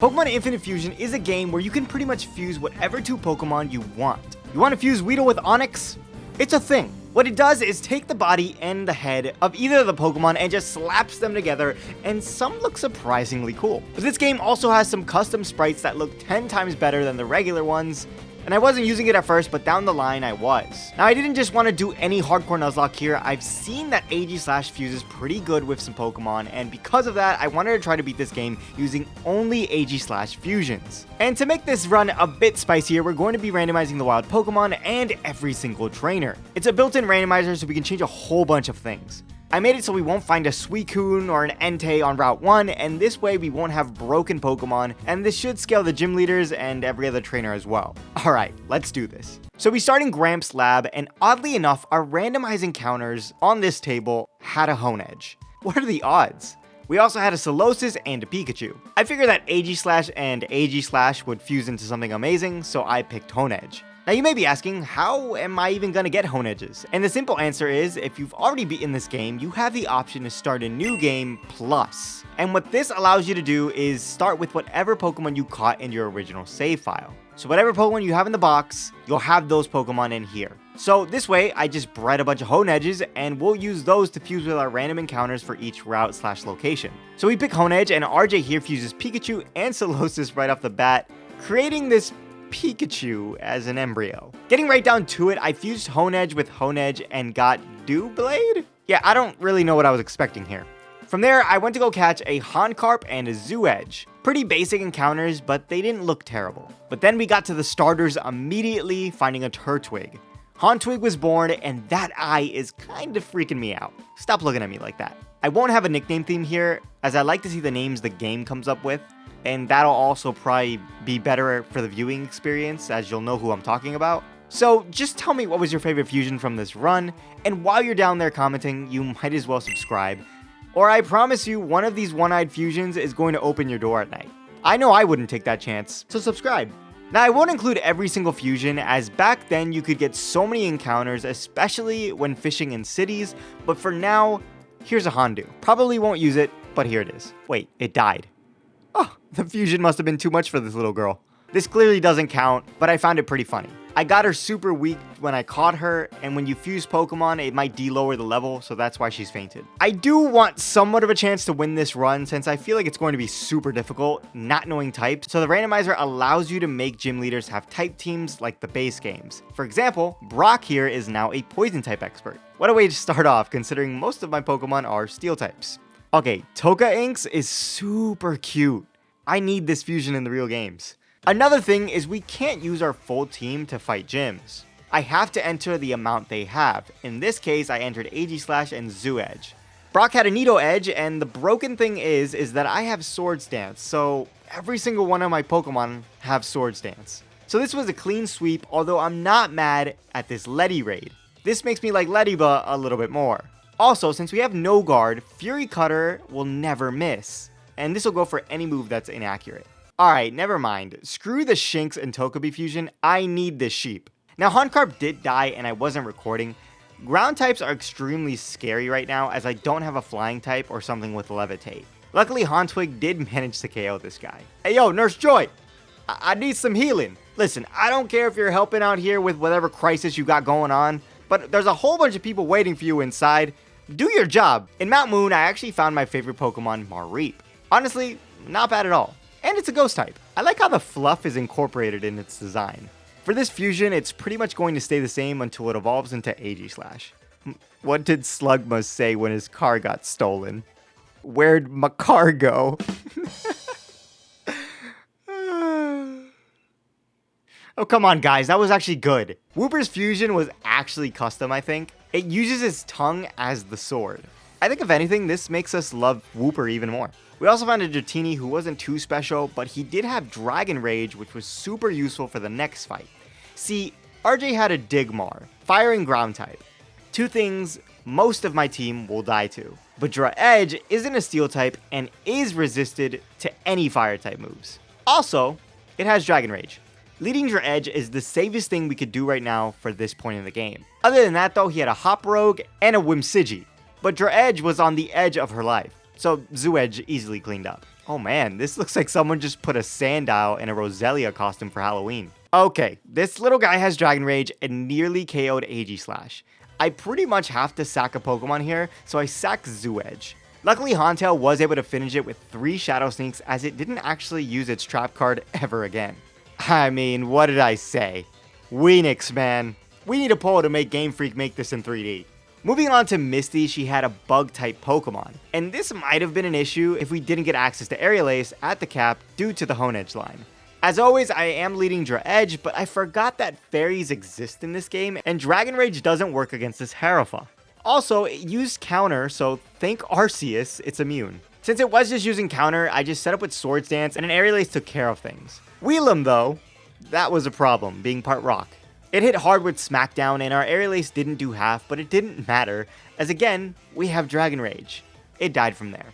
Pokemon Infinite Fusion is a game where you can pretty much fuse whatever two Pokemon you want. You want to fuse Weedle with Onix? It's a thing. What it does is take the body and the head of either of the Pokemon and just slaps them together, and some look surprisingly cool. But this game also has some custom sprites that look 10 times better than the regular ones, and I wasn't using it at first, but down the line I was. Now I didn't just want to do any hardcore nuzlocke here. I've seen that Aegislash fuses pretty good with some Pokemon, and because of that, I wanted to try to beat this game using only Aegislash fusions. And to make this run a bit spicier, we're going to be randomizing the wild Pokemon and every single trainer. It's a built-in randomizer, so we can change a whole bunch of things. I made it so we won't find a Suicune or an Entei on Route 1, and this way we won't have broken Pokemon, and this should scale the gym leaders and every other trainer as well. Alright, let's do this. So we start in Gramps' lab, and oddly enough, our randomized encounters on this table had a Honedge. What are the odds? We also had a Solosis and a Pikachu. I figured that Aegislash and Aegislash would fuse into something amazing, so I picked Honedge. Now you may be asking, how am I even gonna get Honedges? And the simple answer is, if you've already beaten this game, you have the option to start a new game plus. And what this allows you to do is start with whatever Pokemon you caught in your original save file. So whatever Pokemon you have in the box, you'll have those Pokemon in here. So this way, I just bred a bunch of Honedges, and we'll use those to fuse with our random encounters for each route/location. So we pick Honedge, and RJ here fuses Pikachu and Solosis right off the bat, creating this Pikachu as an embryo. Getting right down to it, I fused Honedge with Honedge and got Doublade? Yeah, I don't really know what I was expecting here. From there, I went to go catch a Honcarp and a Zooedge. Pretty basic encounters, but they didn't look terrible. But then we got to the starters immediately, finding a Turtwig. Hauntwig was born, and that eye is kind of freaking me out. Stop looking at me like that. I won't have a nickname theme here, as I like to see the names the game comes up with, and that'll also probably be better for the viewing experience, as you'll know who I'm talking about. So just tell me what was your favorite fusion from this run, and while you're down there commenting, you might as well subscribe, or I promise you one of these one-eyed fusions is going to open your door at night. I know I wouldn't take that chance, so subscribe. Now I won't include every single fusion, as back then you could get so many encounters, especially when fishing in cities, but for now, here's a Hondu. Probably won't use it, but here it is. Wait, it died. Oh, the fusion must have been too much for this little girl. This clearly doesn't count, but I found it pretty funny. I got her super weak when I caught her, and when you fuse Pokemon, it might de-lower the level, so that's why she's fainted. I do want somewhat of a chance to win this run, since I feel like it's going to be super difficult, not knowing types, so the randomizer allows you to make gym leaders have type teams like the base games. For example, Brock here is now a poison type expert. What a way to start off, considering most of my Pokemon are steel types. Okay, Toka Inks is super cute. I need this fusion in the real games. Another thing is we can't use our full team to fight gyms. I have to enter the amount they have. In this case, I entered Aegislash and Zooedge. Brock had a Nidoedge, and the broken thing is that I have Swords Dance, so every single one of my Pokemon have Swords Dance. So this was a clean sweep, although I'm not mad at this Letty raid. This makes me like Lettyba a little bit more. Also, since we have no guard, Fury Cutter will never miss, and this will go for any move that's inaccurate. Alright, never mind. Screw the Shinx and Togepi fusion, I need this sheep. Now, Honcarp did die and I wasn't recording. Ground types are extremely scary right now, as I don't have a flying type or something with Levitate. Luckily, Hauntwig did manage to KO this guy. Hey yo, Nurse Joy! I need some healing. Listen, I don't care if you're helping out here with whatever crisis you got going on, but there's a whole bunch of people waiting for you inside. Do your job. In Mount Moon, I actually found my favorite Pokemon, Mareep. Honestly, not bad at all. And it's a ghost type. I like how the fluff is incorporated in its design. For this fusion, it's pretty much going to stay the same until it evolves into Aegislash. What did Slugma say when his car got stolen? Where'd my car go? Oh, come on, guys. That was actually good. Wooper's fusion was actually custom, I think. It uses his tongue as the sword. I think if anything, this makes us love Wooper even more. We also found a Dratini who wasn't too special, but he did have Dragon Rage, which was super useful for the next fight. See, RJ had a Digmar, fire and ground type. Two things most of my team will die to. But Dra-Edge isn't a steel type and is resisted to any fire type moves. Also, it has Dragon Rage. Leading Dra-Edge is the safest thing we could do right now for this point in the game. Other than that though, he had a Hop Rogue and a Whimsigi. But Dra-Edge was on the edge of her life, so Zooedge easily cleaned up. Oh man, this looks like someone just put a Sandile in a Roselia costume for Halloween. Okay, this little guy has Dragon Rage and nearly KO'd Aegislash. I pretty much have to sack a Pokemon here, so I sack Zoo Edge. Luckily, Hontail was able to finish it with 3 Shadow Sneaks as it didn't actually use its trap card ever again. I mean, what did I say? Weenix, man. We need a poll to make Game Freak make this in 3D. Moving on to Misty, she had a bug-type Pokemon, and this might have been an issue if we didn't get access to Aerial Ace at the cap due to the Honedge line. As always, I am leading Dra Edge, but I forgot that fairies exist in this game, and Dragon Rage doesn't work against this Harafa. Also, it used Counter, so think Arceus, it's immune. Since it was just using Counter, I just set up with Swords Dance, and an Aerial Ace took care of things. Wheelum, though, that was a problem, being part rock. It hit hard with Smackdown, and our Aerial Ace didn't do half, but it didn't matter, as again, we have Dragon Rage. It died from there.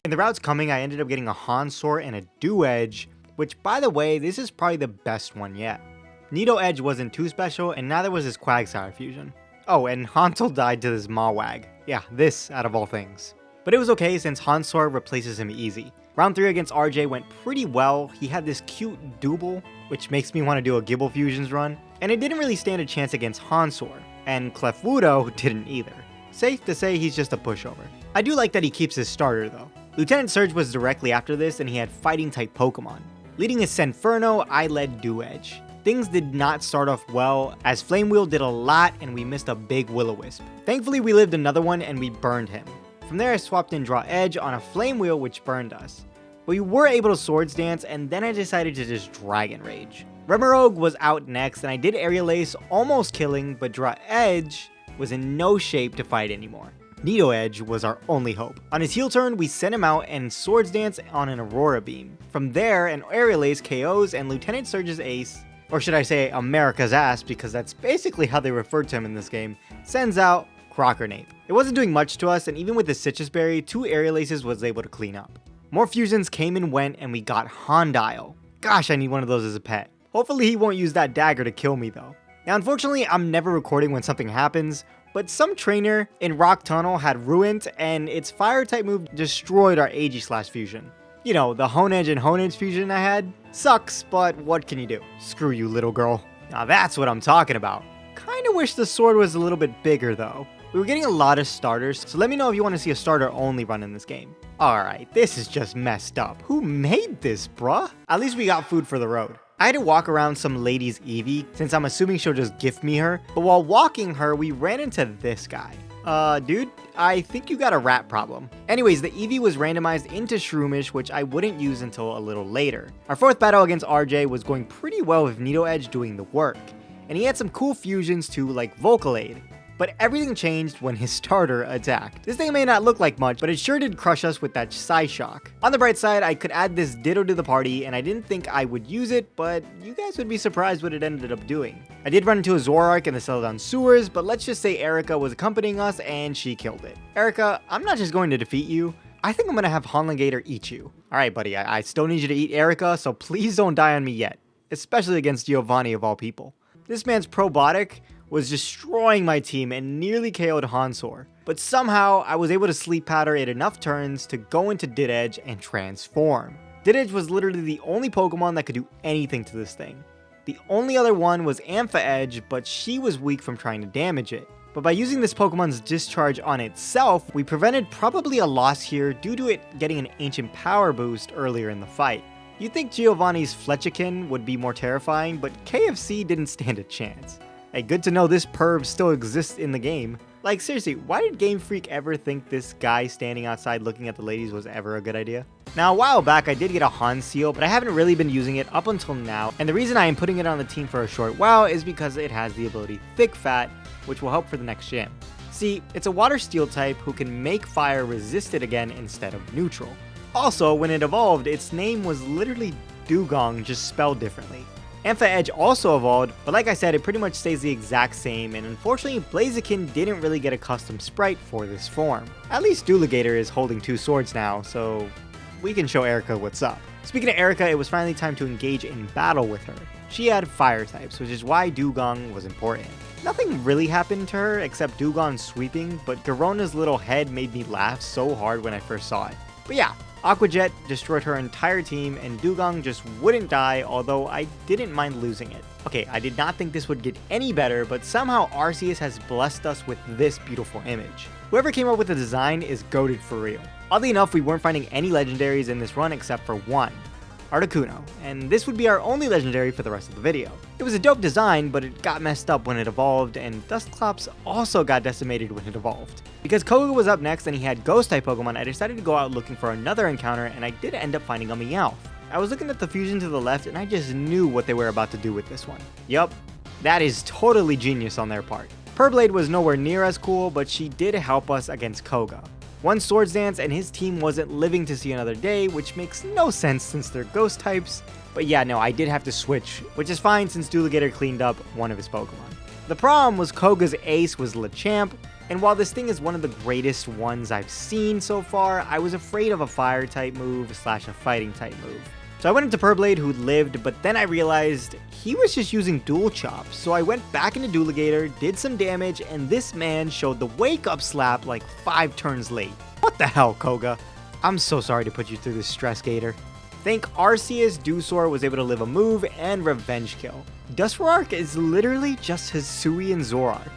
In the routes coming, I ended up getting a Hansor and a Dew Edge, which, by the way, this is probably the best one yet. Nido Edge wasn't too special, and neither was his Quagsire fusion. Oh, and Hansel died to this Mawag. Yeah, this out of all things. But it was okay since Hansor replaces him easy. Round 3 against RJ went pretty well. He had this cute Double, which makes me want to do a Gibble Fusions run, and it didn't really stand a chance against Hansor, and Clefwudo didn't either. Safe to say he's just a pushover. I do like that he keeps his starter though. Lieutenant Surge was directly after this, and he had fighting type Pokemon. Leading his Senferno, I led Dew Edge. Things did not start off well, as Flame Wheel did a lot and we missed a big Will-O-Wisp. Thankfully we lived another one and we burned him. From there I swapped in Dra Edge on a Flame Wheel which burned us. We were able to Swords Dance, and then I decided to just Dragon Rage. Remorague was out next, and I did Aerial Ace, almost killing, but Dra Edge was in no shape to fight anymore. Nido Edge was our only hope. On his heel turn, we sent him out and Swords Dance on an Aurora Beam. From there, an Aerial Ace KOs, and Lieutenant Surge's ace, or should I say America's ass, because that's basically how they referred to him in this game, sends out Crockernape. It wasn't doing much to us, and even with the Citrus Berry, 2 Aerial Aces was able to clean up. More fusions came and went, and we got Hondile. Gosh, I need one of those as a pet. Hopefully he won't use that dagger to kill me though. Now unfortunately, I'm never recording when something happens, but some trainer in Rock Tunnel had Ruined, and its fire type move destroyed our Aegislash fusion. You know, the Honedge and Honedge fusion I had? Sucks, but what can you do? Screw you, little girl. Now that's what I'm talking about. Kinda wish the sword was a little bit bigger though. We were getting a lot of starters, so let me know if you want to see a starter only run in this game. Alright, this is just messed up. Who made this, bruh? At least we got food for the road. I had to walk around some lady's Eevee, since I'm assuming she'll just gift me her, but while walking her, we ran into this guy. Dude, I think you got a rat problem. Anyways, the Eevee was randomized into Shroomish, which I wouldn't use until a little later. Our 4th battle against RJ was going pretty well with Nido Edge doing the work, and he had some cool fusions too, like Vocalade. But everything changed when his starter attacked. This thing may not look like much, but it sure did crush us with that Psyshock. On the bright side, I could add this Ditto to the party, and I didn't think I would use it, but you guys would be surprised what it ended up doing. I did run into a Zoroark in the Celadon sewers, but let's just say Erica was accompanying us, and she killed it. Erica, I'm not just going to defeat you. I think I'm gonna have Honlingator eat you. Alright buddy, I still need you to eat Erica, so please don't die on me yet. Especially against Giovanni of all people. This man's Probiotic was destroying my team and nearly KO'd Hansor, but somehow I was able to sleep powder it enough turns to go into Ditedge and transform. Ditedge was literally the only Pokemon that could do anything to this thing. The only other one was Ampha Edge, but she was weak from trying to damage it. But by using this Pokemon's discharge on itself, we prevented probably a loss here due to it getting an ancient power boost earlier in the fight. You'd think Giovanni's Fletchikin would be more terrifying, but KFC didn't stand a chance. Hey, good to know this perv still exists in the game. Like seriously, why did Game Freak ever think this guy standing outside looking at the ladies was ever a good idea? Now a while back I did get a Hanseal, but I haven't really been using it up until now, and the reason I am putting it on the team for a short while is because it has the ability Thick Fat, which will help for the next gym. See, it's a water steel type who can make fire resisted again instead of neutral. Also, when it evolved, its name was literally Dugong, just spelled differently. Ampha Edge also evolved, but like I said, it pretty much stays the exact same, and unfortunately Blaziken didn't really get a custom sprite for this form. At least Dualigator is holding 2 swords now, so we can show Erica what's up. Speaking of Erica, it was finally time to engage in battle with her. She had fire types, which is why Dugong was important. Nothing really happened to her except Dugong sweeping, but Garona's little head made me laugh so hard when I first saw it. But yeah, Aqua Jet destroyed her entire team, and Dugong just wouldn't die, although I didn't mind losing it. Okay, I did not think this would get any better, but somehow Arceus has blessed us with this beautiful image. Whoever came up with the design is goated for real. Oddly enough, we weren't finding any legendaries in this run except for one, Articuno, and this would be our only legendary for the rest of the video. It was a dope design, but it got messed up when it evolved, and Dusclops also got decimated when it evolved. Because Koga was up next and he had Ghost-type Pokemon, I decided to go out looking for another encounter, and I did end up finding a Meowth. I was looking at the fusion to the left, and I just knew what they were about to do with this one. Yup, that is totally genius on their part. Purblade was nowhere near as cool, but she did help us against Koga. One Swords Dance and his team wasn't living to see another day, which makes no sense since they're ghost types. But yeah, no, I did have to switch, which is fine since Duplicator cleaned up one of his Pokemon. The problem was Koga's ace was Lechomp, and while this thing is one of the greatest ones I've seen so far, I was afraid of a fire type move slash a fighting type move. So I went into Purblade, who lived, but then I realized he was just using Dual Chop, so I went back into Duplicator, did some damage, and this man showed the wake up slap like 5 turns late. What the hell, Koga? I'm so sorry to put you through this stress, Gator. Think Arceus Dusor was able to live a move and revenge kill. Duskroark is literally just Hisui and Zoroark.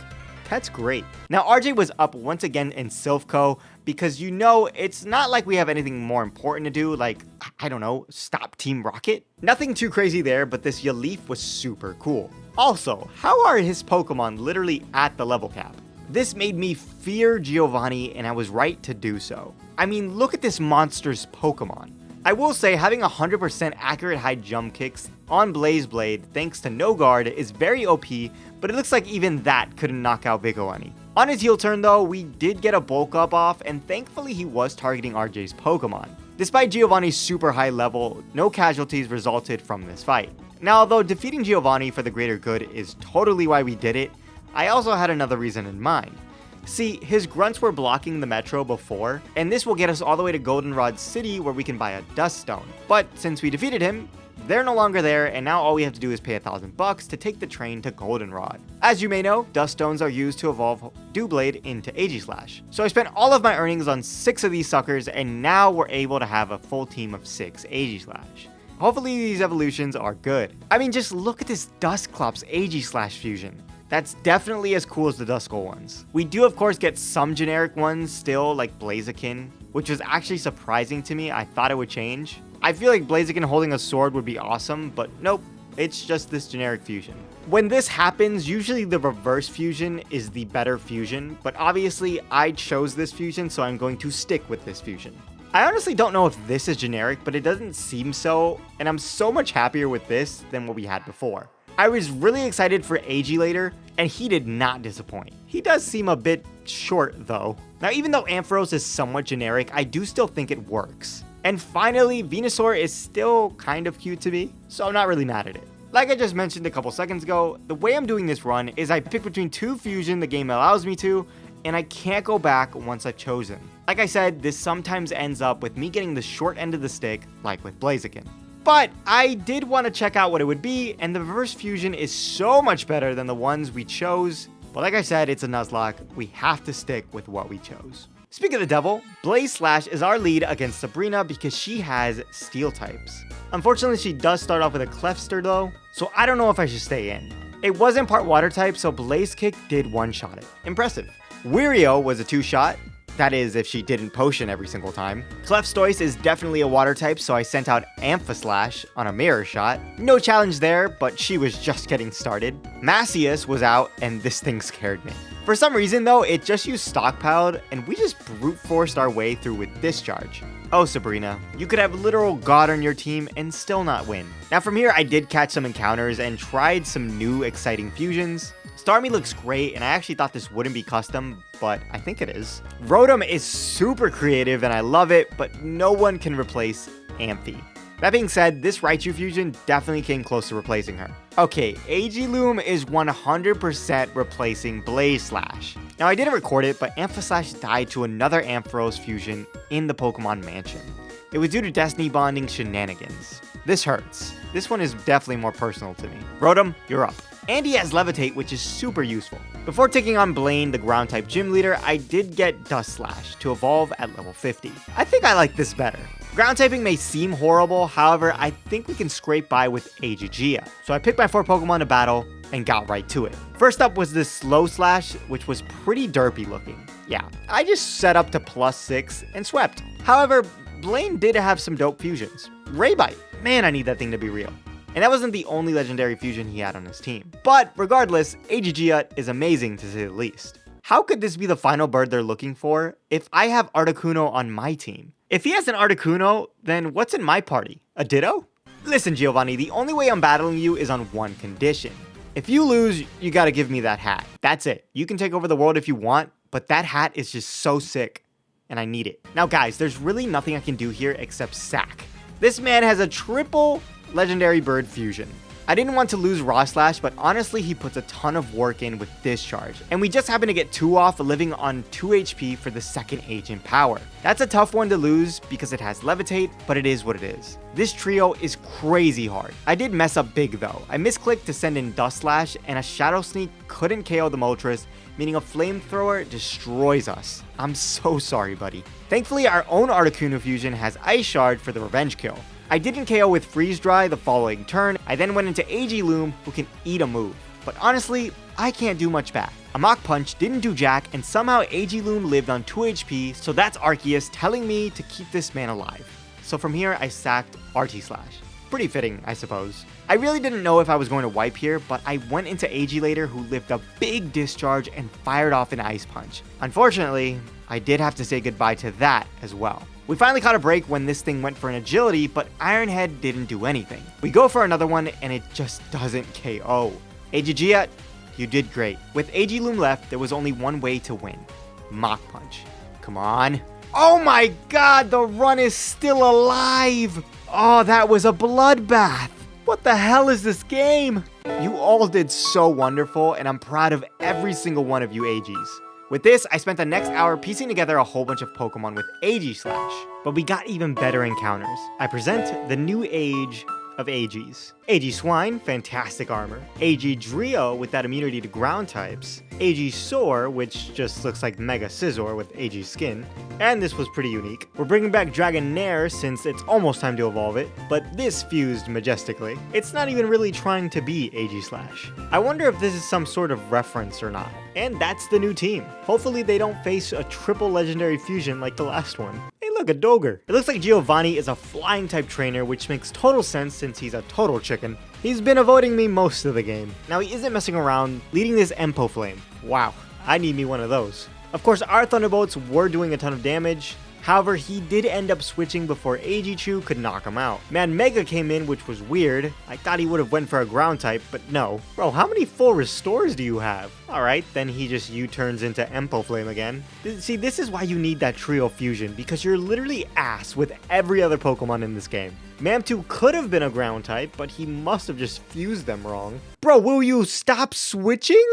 That's great. Now RJ was up once again in Silphco because it's not like we have anything more important to do, like, I don't know, stop Team Rocket. Nothing too crazy there, but this Yaleef was super cool. Also, how are his Pokemon literally at the level cap? This made me fear Giovanni, and I was right to do so. I mean, look at this monster's Pokemon. I will say having 100% accurate high jump kicks on Blaze Blade thanks to no guard is very OP, but it looks like even that couldn't knock out Vigilani. On his heel turn though, we did get a bulk up off, and thankfully he was targeting RJ's Pokemon. Despite Giovanni's super high level, no casualties resulted from this fight. Now although defeating Giovanni for the greater good is totally why we did it, I also had another reason in mind. See, his grunts were blocking the metro before, and this will get us all the way to Goldenrod City where we can buy a Dust Stone. But since we defeated him, they're no longer there, and now all we have to do is pay $1,000 to take the train to Goldenrod. As you may know, Dust Stones are used to evolve Doublade into Aegislash. So I spent all of my earnings on 6 of these suckers, and now we're able to have a full team of 6 Aegislash. Hopefully these evolutions are good. I mean, just look at this Dusclops Aegislash fusion. That's definitely as cool as the Duskull ones. We do of course get some generic ones still, like Blaziken, which was actually surprising to me. I thought it would change. I feel like Blaziken holding a sword would be awesome, but nope, it's just this generic fusion. When this happens, usually the reverse fusion is the better fusion, but obviously I chose this fusion, so I'm going to stick with this fusion. I honestly don't know if this is generic, but it doesn't seem so, and I'm so much happier with this than what we had before. I was really excited for Aegislator, and he did not disappoint. He does seem a bit short though. Now even though Ampharos is somewhat generic, I do still think it works. And finally, Venusaur is still kind of cute to me, so I'm not really mad at it. Like I just mentioned a couple seconds ago, the way I'm doing this run is I pick between 2 fusion the game allows me to, and I can't go back once I've chosen. Like I said, this sometimes ends up with me getting the short end of the stick, like with Blaziken. But I did want to check out what it would be, and the reverse fusion is so much better than the ones we chose. But like I said, it's a Nuzlocke. We have to stick with what we chose. Speaking of the devil, Blaze Slash is our lead against Sabrina because she has steel types. Unfortunately, she does start off with a Clefster though, so I don't know if I should stay in. It wasn't part water type, so Blaze Kick did one-shot it. Impressive. Wirio was a 2-shot. That is, if she didn't potion every single time. Clefstoise is definitely a water type, so I sent out Amphaslash on a mirror shot. No challenge there, but she was just getting started. Macius was out, and this thing scared me. For some reason though, it just used stockpiled, and we just brute forced our way through with Discharge. Oh Sabrina, you could have literal God on your team and still not win. Now from here, I did catch some encounters and tried some new exciting fusions. Starmie looks great, and I actually thought this wouldn't be custom, but I think it is. Rotom is super creative, and I love it, but no one can replace Amphi. That being said, this Raichu fusion definitely came close to replacing her. Okay, Aegiloom is 100% replacing Blaze Slash. Now I didn't record it, but Amphaslash died to another Ampharos fusion in the Pokemon Mansion. It was due to Destiny Bonding shenanigans. This hurts. This one is definitely more personal to me. Rotom, you're up. And he has Levitate, which is super useful. Before taking on Blaine, the ground-type gym leader, I did get Dust Slash to evolve at level 50. I think I like this better. Ground typing may seem horrible, however, I think we can scrape by with Aegislash. So I picked my 4 Pokemon to battle and got right to it. First up was this Slow Slash, which was pretty derpy looking. Yeah, I just set up to +6 and swept. However, Blaine did have some dope fusions. Ray Bite, man, I need that thing to be real. And that wasn't the only legendary fusion he had on his team. But regardless, Aegislash is amazing to say the least. How could this be the final bird they're looking for if I have Articuno on my team? If he has an Articuno, then what's in my party? A Ditto? Listen, Giovanni, the only way I'm battling you is on one condition. If you lose, you gotta give me that hat. That's it. You can take over the world if you want, but that hat is just so sick, and I need it. Now guys, there's really nothing I can do here except sack. This man has a triple legendary bird fusion. I didn't want to lose Raw Slash, but honestly he puts a ton of work in with Discharge, and we just happen to get 2 off living on 2 HP for the second Agent Power. That's a tough one to lose because it has Levitate, but it is what it is. This trio is crazy hard. I did mess up big though. I misclicked to send in Dust Slash, and a Shadow Sneak couldn't KO the Moltres, meaning a Flamethrower destroys us. I'm so sorry, buddy. Thankfully, our own Articuno fusion has Ice Shard for the revenge kill. I didn't KO with Freeze Dry the following turn. I then went into Aegiloom, who can eat a move. But honestly, I can't do much back. A Mach Punch didn't do jack, and somehow Aegiloom lived on 2 HP, so that's Arceus telling me to keep this man alive. So from here, I sacked Aegislash. Pretty fitting, I suppose. I really didn't know if I was going to wipe here, but I went into Aegilator, who lived a big discharge and fired off an Ice Punch. Unfortunately, I did have to say goodbye to that as well. We finally caught a break when this thing went for an agility, but Ironhead didn't do anything. We go for another one, and it just doesn't KO. Aegislash, you did great. With Aegiloom left, there was only one way to win. Mach Punch. Come on. Oh my god, the run is still alive! Oh, that was a bloodbath! What the hell is this game? You all did so wonderful, and I'm proud of every single one of you Aegis. With this, I spent the next hour piecing together a whole bunch of Pokemon with Aegislash, but we got even better encounters. I present the new age of Aegis. Aegiswine, fantastic armor. Aegidrio with that immunity to ground types. Aegisaur, which just looks like Mega Scizor with Aegis skin. And this was pretty unique. We're bringing back Dragonair since it's almost time to evolve it, but this fused majestically. It's not even really trying to be Aegislash. I wonder if this is some sort of reference or not. And that's the new team. Hopefully they don't face a triple legendary fusion like the last one. Hey look, a Doger. It looks like Giovanni is a flying type trainer, which makes total sense since he's a total chicken. He's been avoiding me most of the game. Now he isn't messing around, leading this Empo Flame. Wow, I need me one of those. Of course, our Thunderbolts were doing a ton of damage. However, he did end up switching before Aegichu could knock him out. Man Mega came in, which was weird. I thought he would have went for a ground type, but no. Bro, how many full restores do you have? Alright, then he just U-turns into Empo Flame again. See, this is why you need that trio fusion, because you're literally ass with every other Pokemon in this game. Mamtu could have been a ground type, but he must have just fused them wrong. Bro, will you stop switching?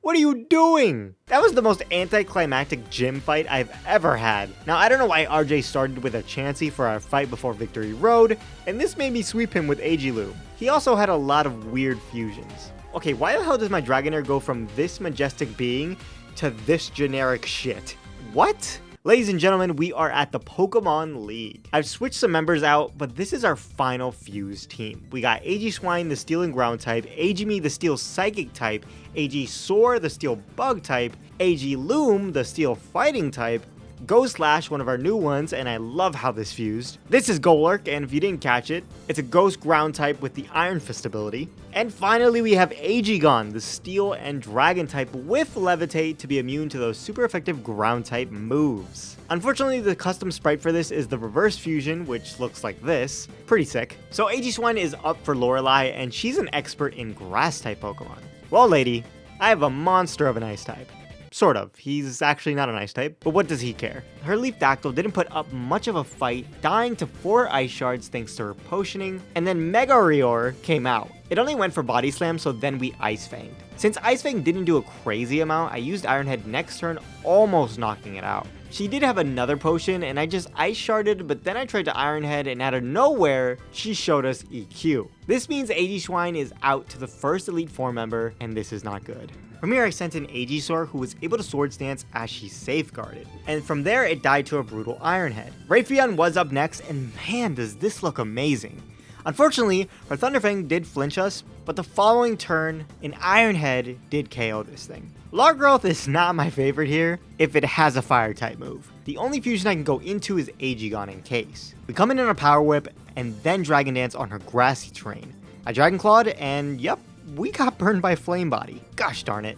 What are you doing? That was the most anticlimactic gym fight I've ever had. Now, I don't know why RJ started with a Chansey for our fight before Victory Road, and this made me sweep him with Aegiloom. He also had a lot of weird fusions. Okay, why the hell does my Dragonair go from this majestic being to this generic shit? What? Ladies and gentlemen, we are at the Pokemon League. I've switched some members out, but this is our final fused team. We got Aegiswine, the Steel and Ground type, Aegimi, the Steel Psychic type, Aegisaur, the Steel Bug type, Aegiloom, the Steel Fighting type, Ghostlash, one of our new ones, and I love how this fused. This is Golurk, and if you didn't catch it, it's a Ghost Ground type with the Iron Fist ability. And finally, we have Aegigon, the Steel and Dragon type with Levitate to be immune to those super effective Ground type moves. Unfortunately, the custom sprite for this is the Reverse Fusion, which looks like this. Pretty sick. So Aegiswine is up for Lorelei, and she's an expert in Grass type Pokemon. Well, lady, I have a monster of an Ice type. Sort of. He's actually not an Ice type, but what does he care? Her Leaf Dactyl didn't put up much of a fight, dying to 4 Ice Shards thanks to her potioning, and then Mega Rior came out. It only went for Body Slam, so then we Ice Fanged. Since Ice Fang didn't do a crazy amount, I used Iron Head next turn, almost knocking it out. She did have another potion and I just ice sharded, but then I tried to Iron Head and out of nowhere, she showed us EQ. This means Aegislash is out to the first Elite Four member, and this is not good. From here I sent in Aegislash, who was able to Swords Dance as she safeguarded, and from there it died to a brutal Iron Head. Raytheon was up next, and man does this look amazing. Unfortunately, her Thunderfang did flinch us, but the following turn, an Iron Head did KO this thing. Largrowth is not my favorite here, if it has a fire type move. The only fusion I can go into is Aegislash in case. We come in on a Power Whip, and then Dragon Dance on her grassy terrain. I Dragon Clawed, and yep, we got burned by Flame Body. Gosh darn it.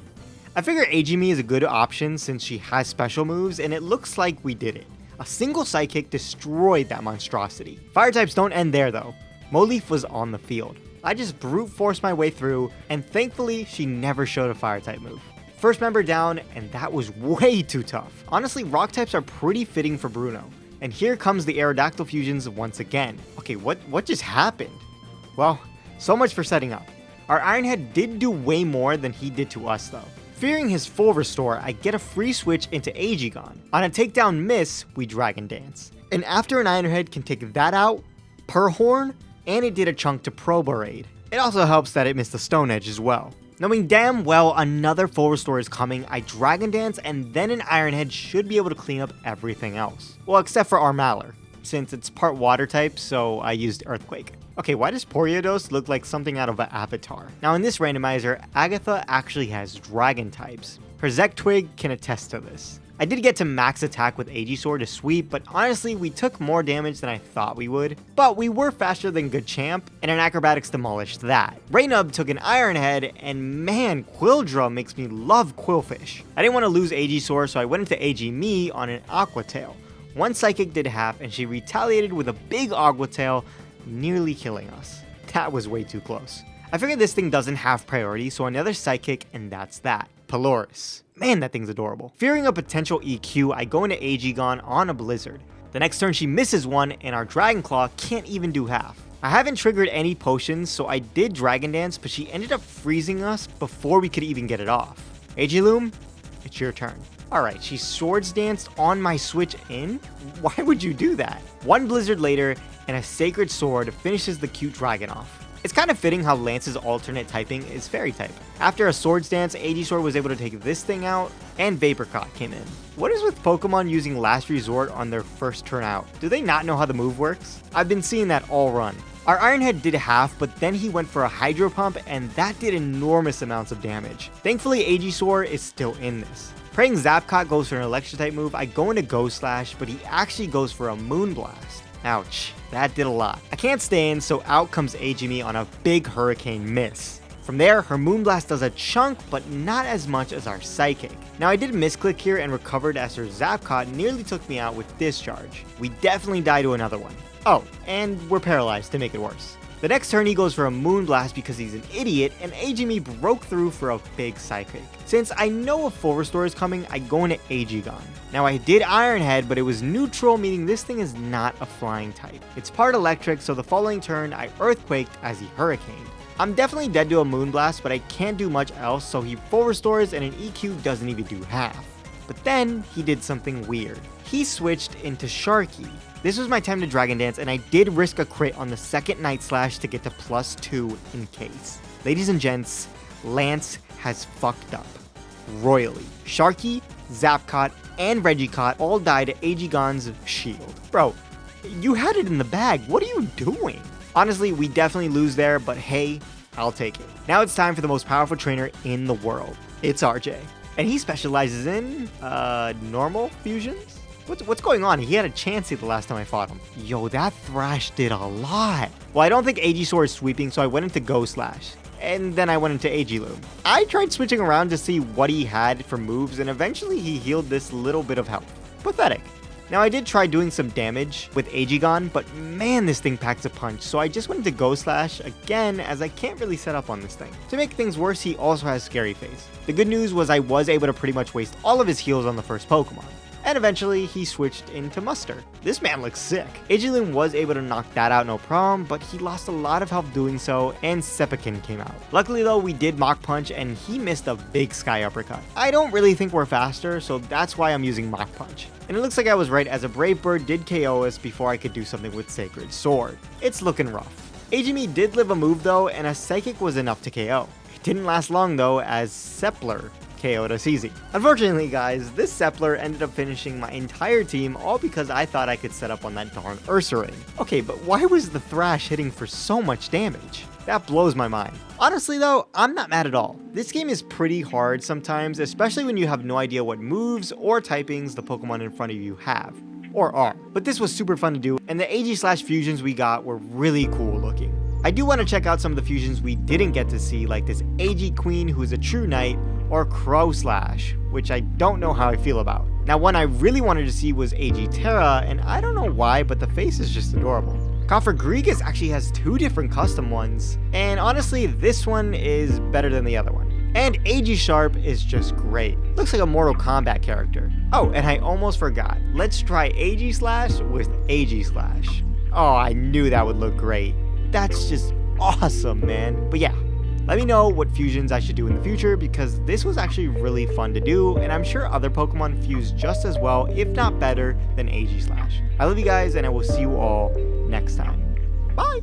I figure Aegimi is a good option since she has special moves, and it looks like we did it. A single Psychic destroyed that monstrosity. Fire types don't end there though. Moleaf was on the field. I just brute forced my way through, and thankfully she never showed a fire type move. First member down, and that was way too tough. Honestly, rock types are pretty fitting for Bruno. And here comes the Aerodactyl fusions once again. Okay, what just happened? Well, so much for setting up. Our Iron Head did do way more than he did to us though. Fearing his full restore, I get a free switch into Aegislash. On a takedown miss, we Dragon Dance. And after an Iron Head can take that out, per horn, and it did a chunk to Probarade. It also helps that it missed the Stone Edge as well. Knowing damn well another full restore is coming, I Dragon Dance and then an Iron Head should be able to clean up everything else. Well, except for Armalor, since it's part water type, so I used Earthquake. Okay, why does Poriodos look like something out of an Avatar? Now in this randomizer, Agatha actually has Dragon types. Her Zektwig can attest to this. I did get to max attack with Aegislash to sweep, but honestly, we took more damage than I thought we would. But we were faster than Good Champ, and an Acrobatics demolished that. Raynub took an Iron Head, and man, Quilldra makes me love Quillfish. I didn't want to lose Aegislash, so I went into Aegimi on an Aqua Tail. One Psychic did half, and she retaliated with a big Aqua Tail, nearly killing us. That was way too close. I figured this thing doesn't have priority, so another Psychic, and that's that. Pelorus. Man, that thing's adorable. Fearing a potential EQ, I go into Aegislash on a Blizzard. The next turn she misses one, and our Dragon Claw can't even do half. I haven't triggered any potions, so I did Dragon Dance, but she ended up freezing us before we could even get it off. Aegiloom, it's your turn. Alright, she Swords Danced on my switch in? Why would you do that? One Blizzard later, and a Sacred Sword finishes the cute dragon off. It's kind of fitting how Lance's alternate typing is Fairy type. After a Swords Dance, Aegislash was able to take this thing out, and Vaporcott came in. What is with Pokemon using Last Resort on their first turn out? Do they not know how the move works? I've been seeing that all run. Our Iron Head did half, but then he went for a Hydro Pump, and that did enormous amounts of damage. Thankfully, Aegislash is still in this. Praying Zapcot goes for an Electric type move, I go into Aegislash, but he actually goes for a Moonblast. Ouch, that did a lot. I can't stay in, so out comes Aegimi on a big Hurricane miss. From there, her Moonblast does a chunk, but not as much as our Psychic. Now I did misclick here and recovered as her Zapcot nearly took me out with Discharge. We definitely die to another one. Oh, and we're paralyzed to make it worse. The next turn he goes for a Moonblast because he's an idiot, and Aegimi broke through for a big Psychic. Since I know a full restore is coming, I go into Aegislash. Now I did Iron Head, but it was neutral, meaning this thing is not a flying type. It's part electric, so the following turn I Earthquaked as he Hurricaned. I'm definitely dead to a Moonblast, but I can't do much else, so he full restores and an EQ doesn't even do half. But then he did something weird. He switched into Sharky. This was my time to Dragon Dance, and I did risk a crit on the second Night Slash to get to +2 in case. Ladies and gents, Lance has fucked up. Royally. Sharky, Zapcot, and Regicott all died to Aegigon's shield. Bro, you had it in the bag. What are you doing? Honestly, we definitely lose there, but hey, I'll take it. Now it's time for the most powerful trainer in the world. It's RJ. And he specializes in, normal fusions? What's going on? He had a Chansey the last time I fought him. Yo, that Thrash did a lot. Well, I don't think Aegislash is sweeping, so I went into Aegislash. And then I went into Aegiloom. I tried switching around to see what he had for moves, and eventually he healed this little bit of health. Pathetic. Now I did try doing some damage with Aegigon, but man, this thing packs a punch, so I just went into Aegislash again, as I can't really set up on this thing. To make things worse, he also has Scary Face. The good news was I was able to pretty much waste all of his heals on the first Pokemon. and eventually he switched into Muster. This man looks sick. Aegislash was able to knock that out no problem, but he lost a lot of health doing so, and Seppukin came out. Luckily though, we did Mach Punch and he missed a big Sky Uppercut. I don't really think we're faster, so that's why I'm using Mach Punch. And it looks like I was right, as a Brave Bird did KO us before I could do something with Sacred Sword. It's looking rough. Aegimi did live a move though, and a Psychic was enough to KO. It didn't last long though, as Sepler KO'd us easy. Unfortunately guys, this Sepler ended up finishing my entire team, all because I thought I could set up on that darn Ursaring. Okay, but why was the Thrash hitting for so much damage? That blows my mind. Honestly though, I'm not mad at all. This game is pretty hard sometimes, especially when you have no idea what moves or typings the Pokemon in front of you have, or are. But this was super fun to do, and the Aegislash fusions we got were really cool looking. I do want to check out some of the fusions we didn't get to see, like this Aegiqueen, who is a true knight, or Crowslash, which I don't know how I feel about. Now, one I really wanted to see was Aegiterra, and I don't know why, but the face is just adorable. Cofagrigus actually has 2 different custom ones, and honestly, this one is better than the other one. And Aegisharp is just great. Looks like a Mortal Kombat character. Oh, and I almost forgot. Let's try Aegislash with Aegislash. Oh, I knew that would look great. That's just awesome, man. But yeah, let me know what fusions I should do in the future, because this was actually really fun to do, and I'm sure other Pokemon fuse just as well, if not better, than Aegislash. I love you guys, and I will see you all next time. Bye!